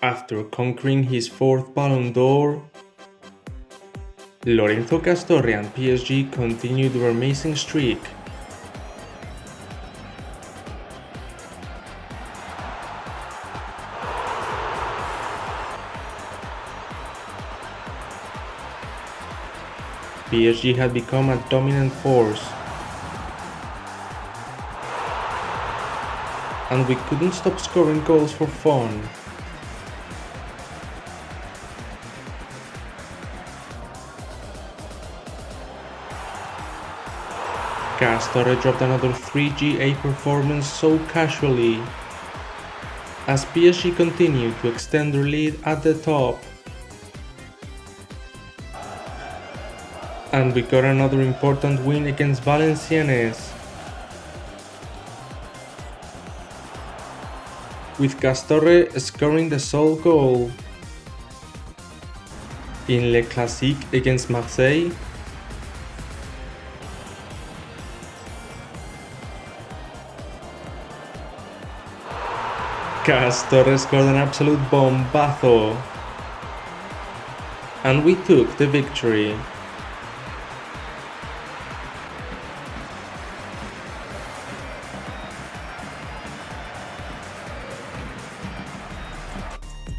After conquering his fourth Ballon d'Or, Lorenzo Castorre and PSG continued their amazing streak. PSG had become a dominant force, and we couldn't stop scoring goals for fun. Castorre dropped another 3 GA performance so casually, as PSG continued to extend their lead at the top. And we got another important win against Valenciennes, with Castorre scoring the sole goal. In Le Classique against Marseille, Castorre scored an absolute bombazo, and we took the victory.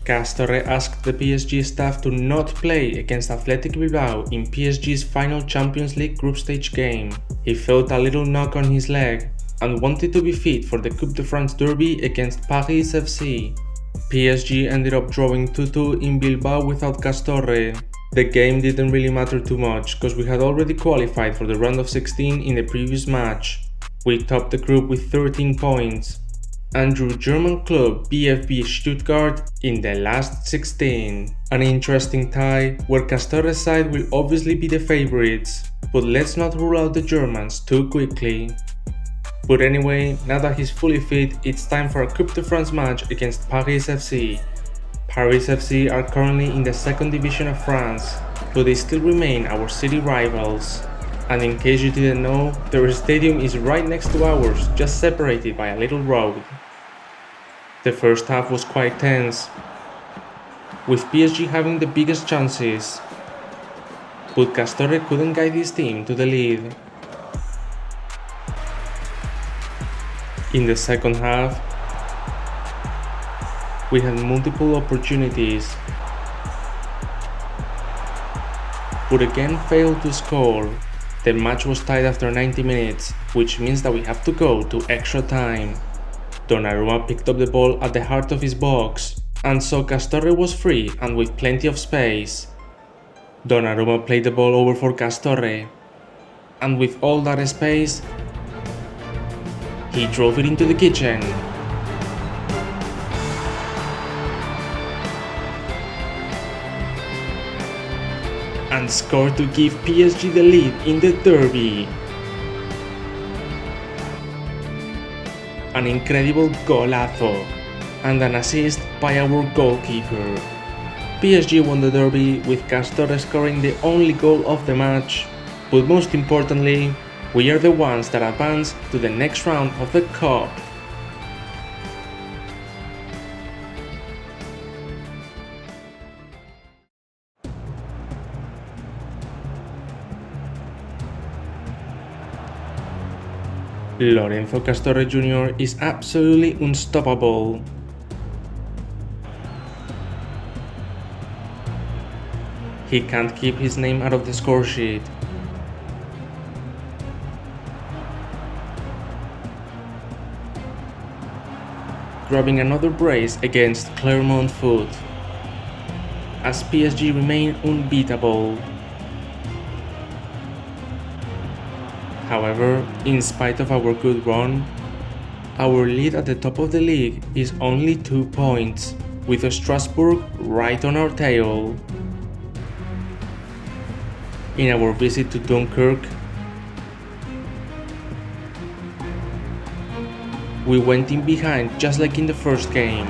Castorre asked the PSG staff to not play against Athletic Bilbao in PSG's final Champions League group stage game. He felt a little knock on his leg and wanted to be fit for the Coupe de France derby against Paris FC. PSG ended up drawing 2-2 in Bilbao without Castorre. The game didn't really matter too much, cause we had already qualified for the round of 16 in the previous match. We topped the group with 13 points, and drew German club VfB Stuttgart in the last 16. An interesting tie, where Castorre's side will obviously be the favorites, but let's not rule out the Germans too quickly. But anyway, now that he's fully fit, it's time for a Coupe de France match against Paris FC. Paris FC are currently in the second division of France, but they still remain our city rivals. And in case you didn't know, their stadium is right next to ours, just separated by a little road. The first half was quite tense, with PSG having the biggest chances, but Castorre couldn't guide his team to the lead. In the second half, we had multiple opportunities, but again failed to score. The match was tied after 90 minutes, which means that we have to go to extra time. Donnarumma picked up the ball at the heart of his box, and so Castorre was free and with plenty of space. Donnarumma played the ball over for Castorre, and with all that space, he drove it into the kitchen. And scored to give PSG the lead in the derby. An incredible golazo and an assist by our goalkeeper. PSG won the derby with Castorre scoring the only goal of the match, but most importantly, we are the ones that advance to the next round of the Cup. Lorenzo Castorre Jr. is absolutely unstoppable. He can't keep his name out of the score sheet. Grabbing another brace against Clermont Foot, as PSG remain unbeatable. However, in spite of our good run, our lead at the top of the league is only 2 points, with Strasbourg right on our tail. In our visit to Dunkirk, we went in behind just like in the first game.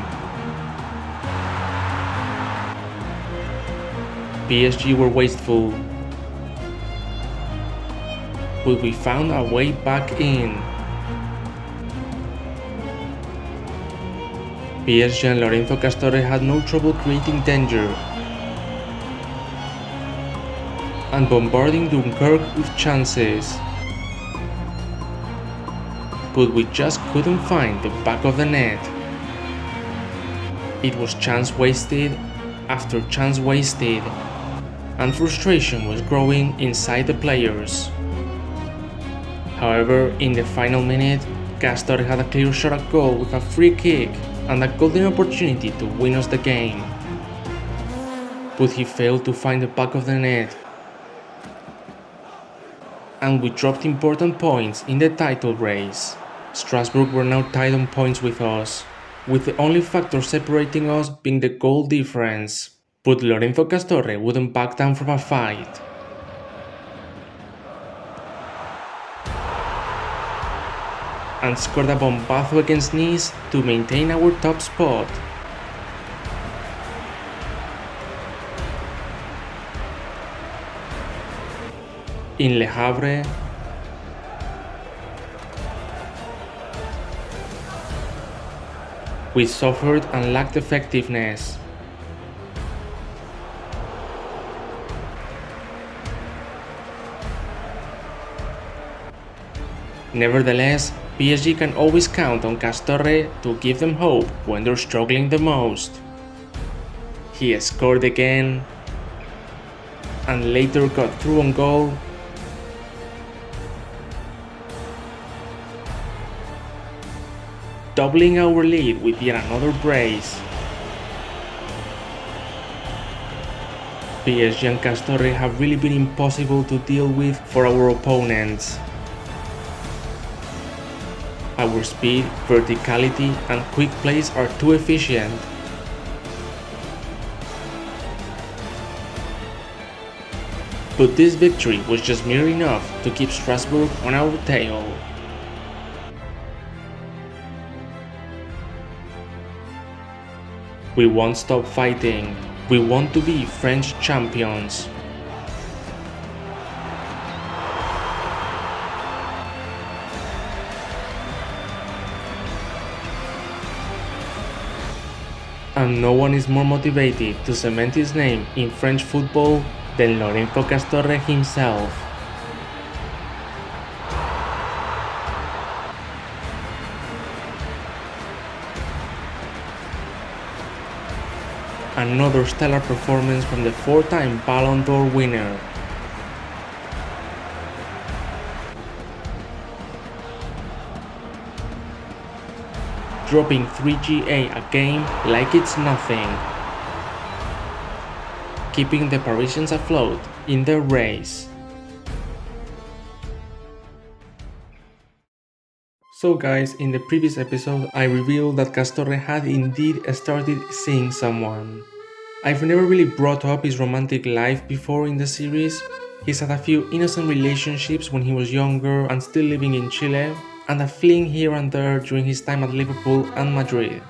PSG were wasteful, but we found our way back in. PSG and Lorenzo Castorre had no trouble creating danger and bombarding Dunkirk with chances. But we just couldn't find the back of the net. It was chance wasted after chance wasted, and frustration was growing inside the players. However, in the final minute, Castorre had a clear shot at goal with a free kick and a golden opportunity to win us the game. But he failed to find the back of the net, and we dropped important points in the title race. Strasbourg were now tied on points with us, with the only factor separating us being the goal difference. But Lorenzo Castorre wouldn't back down from a fight. And scored a bombazo against Nice to maintain our top spot. In Le Havre, we suffered and lacked effectiveness. Nevertheless, PSG can always count on Castorre to give them hope when they're struggling the most. He scored again, and later got through on goal. Doubling our lead with yet another brace. PSG and Castorre have really been impossible to deal with for our opponents. Our speed, verticality, and quick plays are too efficient. But this victory was just mere enough to keep Strasbourg on our tail. We won't stop fighting. We want to be French champions. And no one is more motivated to cement his name in French football than Lorenzo Castorre himself. Another stellar performance from the four-time Ballon d'Or winner. Dropping 3 GA a game like it's nothing, keeping the Parisians afloat in their race. So guys, in the previous episode I revealed that Castorre had indeed started seeing someone. I've never really brought up his romantic life before in the series. He's had a few innocent relationships when he was younger and still living in Chile, and a fling here and there during his time at Liverpool and Madrid.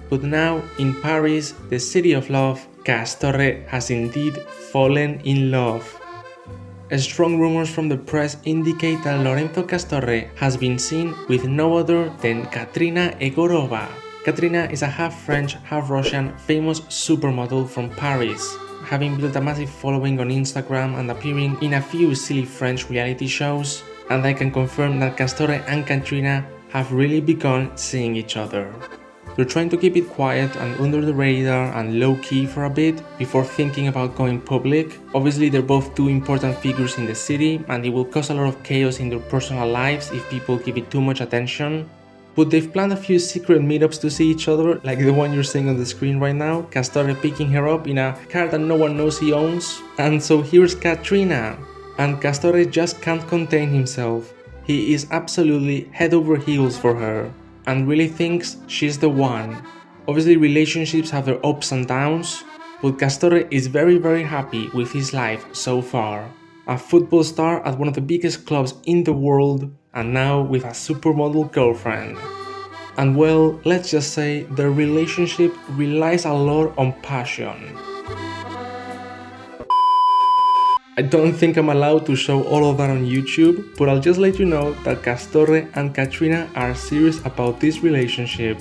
But now, in Paris, the city of love, Castorre has indeed fallen in love. Strong rumors from the press indicate that Lorenzo Castorre has been seen with no other than Katrina Egorova. Katrina is a half-French, half-Russian famous supermodel from Paris, having built a massive following on Instagram and appearing in a few silly French reality shows. And I can confirm that Castorre and Katrina have really begun seeing each other. They're trying to keep it quiet and under the radar and low-key for a bit before thinking about going public. Obviously they're both two important figures in the city and it will cause a lot of chaos in their personal lives if people give it too much attention. But they've planned a few secret meetups to see each other, like the one you're seeing on the screen right now, Castorre picking her up in a car that no one knows he owns. And so here's Katrina. And Castorre just can't contain himself. He is absolutely head over heels for her and really thinks she's the one. Obviously relationships have their ups and downs, but Castorre is very happy with his life so far. A football star at one of the biggest clubs in the world, and now with a supermodel girlfriend. And well, let's just say their relationship relies a lot on passion. I don't think I'm allowed to show all of that on YouTube, but I'll just let you know that Castorre and Katrina are serious about this relationship.